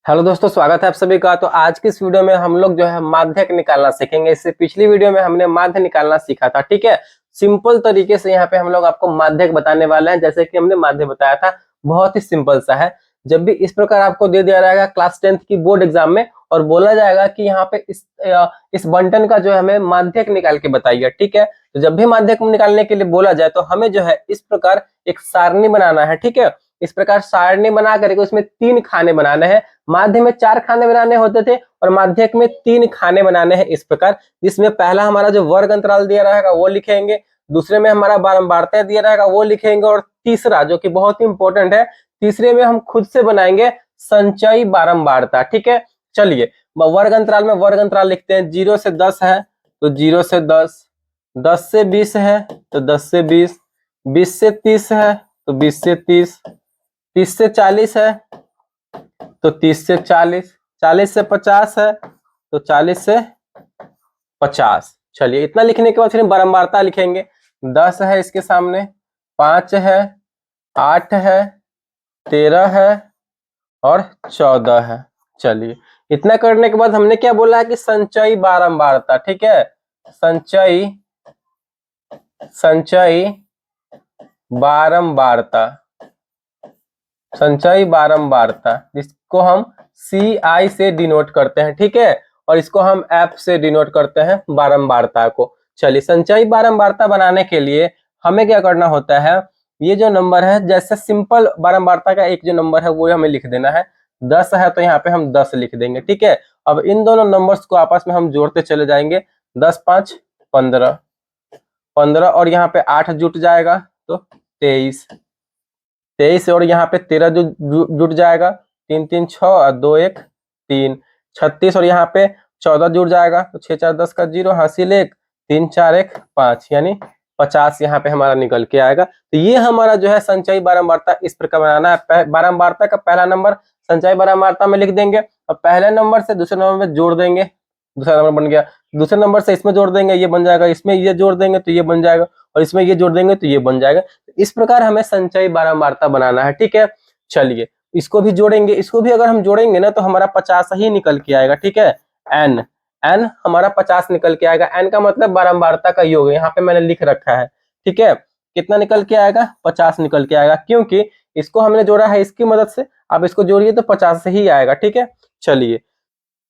Hello दोस्तों, स्वागत है आप सभी का। तो आज की इस वीडियो में हम लोग जो है माध्यक निकालना सीखेंगे। इससे पिछली वीडियो में हमने माध्य निकालना सीखा था, ठीक है। सिंपल तरीके से यहाँ पे हम लोग आपको माध्यक बताने वाले हैं। जैसे कि हमने माध्य बताया था, बहुत ही सिंपल सा है। जब भी इस प्रकार आपको दे दिया रहेगा क्लास 10th की बोर्ड एग्जाम में और बोला जाएगा कि यहाँ पे इस बंटन का जो है हमें माध्यक निकाल के बताइए, ठीक है। तो जब भी माध्यक निकालने के लिए बोला जाए तो हमें जो है इस प्रकार एक सारणी बनाना है, ठीक है। इस प्रकार सारणी बना करके उसमें 3 खाने बनाने हैं। माध्य में 4 खाने बनाने होते थे और माध्यक में 3 खाने बनाने हैं इस प्रकार, जिसमें पहला हमारा जो वर्ग अंतराल दिया रहेगा वो लिखेंगे, दूसरे में हमारा बारंबारता दिया रहेगा वो लिखेंगे, और तीसरा जो कि बहुत ही इंपॉर्टेंट है, तीसरे में हम खुद से बनाएंगे संचयी बारंबारता, ठीक है। चलिए वर्ग अंतराल में वर्ग अंतराल लिखते हैं। 0 से 10 है तो 0 से 10, 10 से 20 है तो 10 से 20, 20 से 30 है तो 20 से 30, 30 से 40 है तो 30 से 40, 40 से 50 है तो 40 से 50। चलिए इतना लिखने के बाद फिर बारंबारता लिखेंगे। 10 है इसके सामने, 5 है, 8 है, 13 है और 14 है। चलिए इतना करने के बाद हमने क्या बोला है कि संचयी बारंबारता, ठीक है। संचयी बारंबारता, संचयी बारंबारता जिसको हम CI से डिनोट करते हैं, ठीक है। और इसको हम F से डिनोट करते हैं बारंबारता को। चलिए संचयी बारंबारता बनाने के लिए हमें क्या करना होता है, ये जो नंबर है, जैसे सिंपल बारंबारता का एक जो नंबर है वो हमें लिख देना है। 10 है तो यहाँ पे हम 10 लिख देंगे, ठीक है। अब इन दोनों नंबर्स को आपस में हम जोड़ते चले जाएंगे। 10 5 15, 15 और यहाँ पे 8 जुट जाएगा तो 23, 23 और यहाँ पे 13 जुट जाएगा, 3 3 6 और 2 1 3, 36 और यहाँ पे 14 जुट जाएगा तो 6 4 10 का 0, हासिल 1, 3 4 1 5, यानी 50 यहाँ पे हमारा निकल के आएगा। तो ये हमारा जो है संचयी बारंबारता इस प्रकार बनाना है। बारंबारता का पहला नंबर संचयी बारंबारता में लिख देंगे और पहले नंबर से दूसरे नंबर में जोड़ देंगे, दूसरा नंबर बन गया। दूसरे नंबर से इसमें जोड़ देंगे, ये बन जाएगा, इसमें ये जोड़ देंगे तो ये बन जाएगा, और इसमें ये जोड़ देंगे तो ये बन जाएगा। इस प्रकार हमें संचयी बारंबारता बनाना है, ठीक है। चलिए इसको भी जोड़ेंगे, इसको भी अगर हम जोड़ेंगे ना तो हमारा 50 ही निकल के आएगा, ठीक है। एन एन हमारा 50 निकल के आएगा। एन का मतलब बारंबारता का योग है, यहाँ पे मैंने लिख रखा है, ठीक है। कितना निकल के आएगा, 50 निकल के आएगा, क्योंकि इसको हमने जोड़ा है इसकी मदद से। अब इसको जोड़िए तो 50 से ही आएगा, ठीक है। चलिए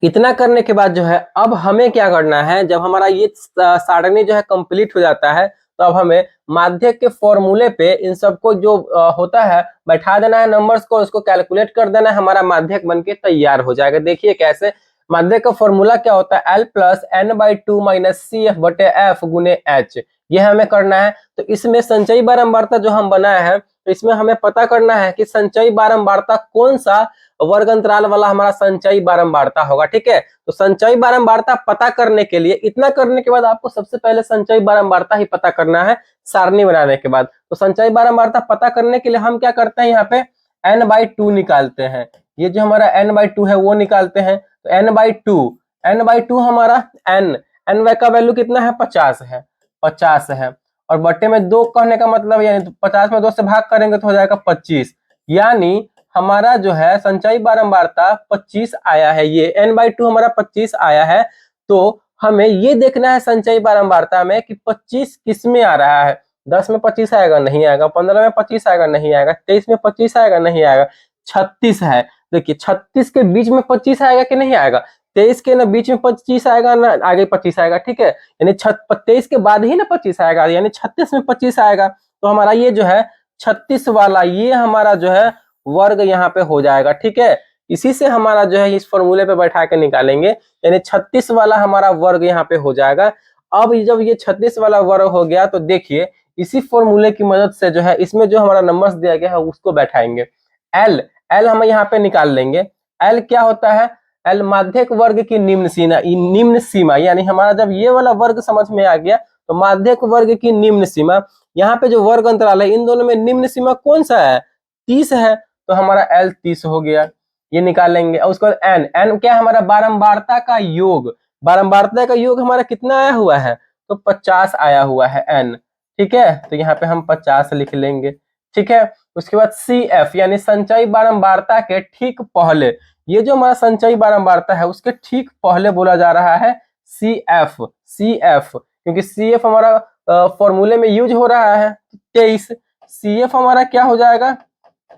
इतना करने के बाद जो है अब हमें क्या करना है, जब हमारा ये सारणी जो है कंप्लीट हो जाता है तो अब हमें माध्यक के फॉर्मूले पे इन सबको जो होता है बैठा देना है नंबर्स को, उसको कैलकुलेट कर देना है, हमारा माध्यक बनके तैयार हो जाएगा। देखिए कैसे, माध्यक का फॉर्मूला क्या होता है, L plus n/2 minus CF बटे F गुने H, ये हमें करना है। तो इसमें संचयी बारंबारता जो हम बनाए हैं तो इसमें हमें पता करना है कि संचयी बारंबारता कौन सा वर्ग अंतराल वाला हमारा संचयी बारंबारता होगा, ठीक है। तो संचयी बारंबारता पता करने के लिए, इतना करने के बाद आपको सबसे पहले संचयी बारंबारता ही पता करना है सारणी बनाने के बाद। तो संचयी बारंबारता पता करने के लिए हम क्या करते हैं, यहाँ पे n/2 निकालते हैं। ये जो हमारा n/2 है वो निकालते हैं। तो n/2 हमारा n का वैल्यू कितना है, 50 है, 50 है। और बट्टे में 2 कहने का मतलब यानी 50 में 2 से भाग करेंगे तो हो जाएगा 25, यानी हमारा जो है संचयी बारंबारता 25 आया है। ये n/2 हमारा 25 आया है। तो हमें ये देखना है संचयी बारंबारता में कि 25 किस में आ रहा है। 10 में 25 आएगा, नहीं आएगा। 15 में 25 आएगा, नहीं आएगा। 23 में 25 आएगा, नहीं आएगा। 36 है, देखिए 36 के बीच में 25 आएगा कि नहीं आएगा। 23 के ना बीच में 25 आएगा ना आगे 25 आएगा, ठीक है। यानी 23 के बाद ही ना 25 आएगा, यानी 36 में 25 आएगा। तो हमारा ये जो है 36 वाला ये हमारा जो है वर्ग यहाँ पे हो जाएगा, ठीक है। इसी से हमारा जो है इस फॉर्मूले पे बैठा के निकालेंगे, यानी 36 वाला हमारा वर्ग यहाँ पे हो जाएगा। अब जब ये 36 वाला वर्ग हो गया तो देखिए इसी फॉर्मूले की मदद से जो है इसमें जो हमारा नंबर्स दिया गया है उसको बैठाएंगे। एल हम यहाँ पे निकाल लेंगे। एल क्या होता है, एल माध्यक वर्ग की निम्न सीमा, यानी हमारा जब ये वाला वर्ग समझ में आ गया तो माध्यक वर्ग की निम्न सीमा, यहाँ पे जो वर्ग अंतराल है इन दोनों में निम्न सीमा कौन सा है, 30 है। तो हमारा L 30 हो गया, ये निकाल लेंगे। और उसके बाद एन क्या हमारा बारंबारता का योग, बारंबारता का योग हमारा कितना आया हुआ है, तो 50 आया हुआ है n, ठीक है। तो यहाँ पे हम 50 लिख लेंगे, ठीक है। उसके बाद CF यानी संचयी बारंबारता के ठीक पहले, ये जो हमारा संचयी बारंबारता है उसके ठीक पहले बोला जा रहा है CF, CF, क्योंकि CF हमारा फॉर्मूले में यूज हो रहा है 23, CF हमारा क्या हो जाएगा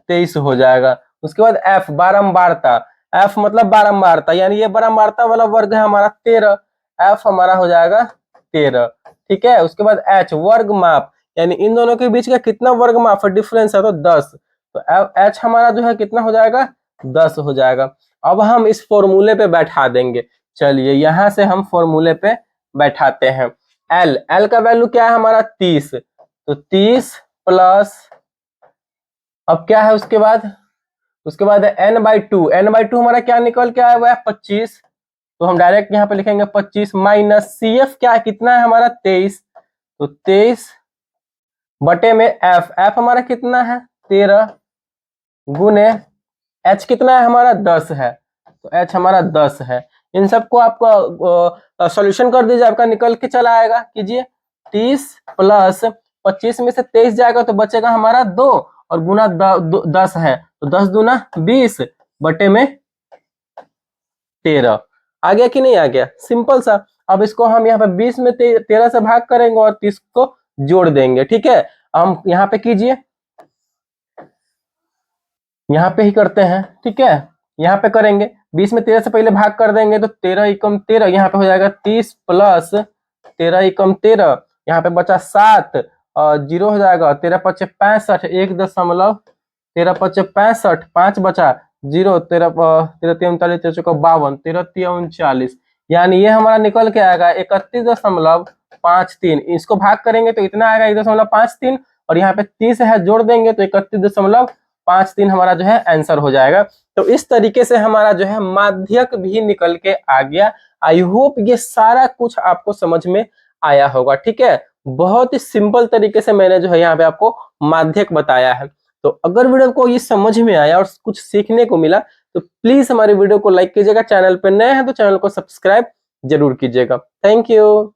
23 हो जाएगा। उसके बाद F बारंबारता, F मतलब बारंबारता, यानी ये बारंबारता वाला वर्ग है हमारा 13, F हमारा हो जाएगा 13, ठीक है। उसके बाद H वर्ग माप, यानी इन दोनों के बीच का कितना वर्ग माप डिफरेंस है तो 10, तो H हमारा जो है कितना हो जाएगा 10 हो जाएगा। अब हम इस फॉर्मूले पे बैठा देंगे, चलिए यहां से हम फॉर्मूले पे बैठाते हैं। L का वैल्यू क्या है हमारा 30, तो 30 प्लस, अब क्या है उसके बाद है n/2, n/2 हमारा क्या निकल के आया हुआ है 25, तो हम डायरेक्ट यहाँ पे लिखेंगे 25 माइनस CF क्या है कितना है हमारा 23, तो 23 बटे में F हमारा कितना है 13 गुने H कितना है हमारा 10 है, तो H हमारा 10 है। इन सबको आपका सॉल्यूशन कर दीजिए, आपका निकल के चला आएगा। कीजिए 30 प्लस 25 में से 23 जाएगा तो बचेगा हमारा 2 और गुना 10 है, तो 10 दूना 20 बटे में 13। आ गया कि नहीं आ गया, सिंपल सा। अब इसको हम यहाँ पे 20 में 13 से भाग करेंगे और 30 को जोड़ देंगे, ठीक है। हम यहाँ पे कीजिए, यहाँ पे ही करते हैं, ठीक है। यहाँ पे करेंगे 20 में 13 से पहले भाग कर देंगे तो 13 एकम 13, यहाँ पे हो जाएगा 30 प्लस 13 एकम 13, यहाँ पे बचा 7 और 0 हो जाएगा, 13 पचे 65, 1.13 पचे 65, 5 बचा 0, 13 3 39 13 चौका 52, 13 3 39, यानी ये हमारा निकल के आएगा 31.53। इसको भाग करेंगे तो इतना आएगा 1.53 और यहाँ पे 30 है जोड़ देंगे तो 31.53 हमारा जो है आंसर हो जाएगा। तो इस तरीके से हमारा जो है माध्यक भी निकल के आ गया। आई होप ये सारा कुछ आपको समझ में आया होगा, ठीक है। बहुत ही सिंपल तरीके से मैंने जो है यहाँ पे आपको माध्यक बताया है। तो अगर वीडियो को ये समझ में आया और कुछ सीखने को मिला तो प्लीज हमारे वीडियो को लाइक कीजिएगा, चैनल पर नए हैं तो चैनल को सब्सक्राइब जरूर कीजिएगा। Thank you.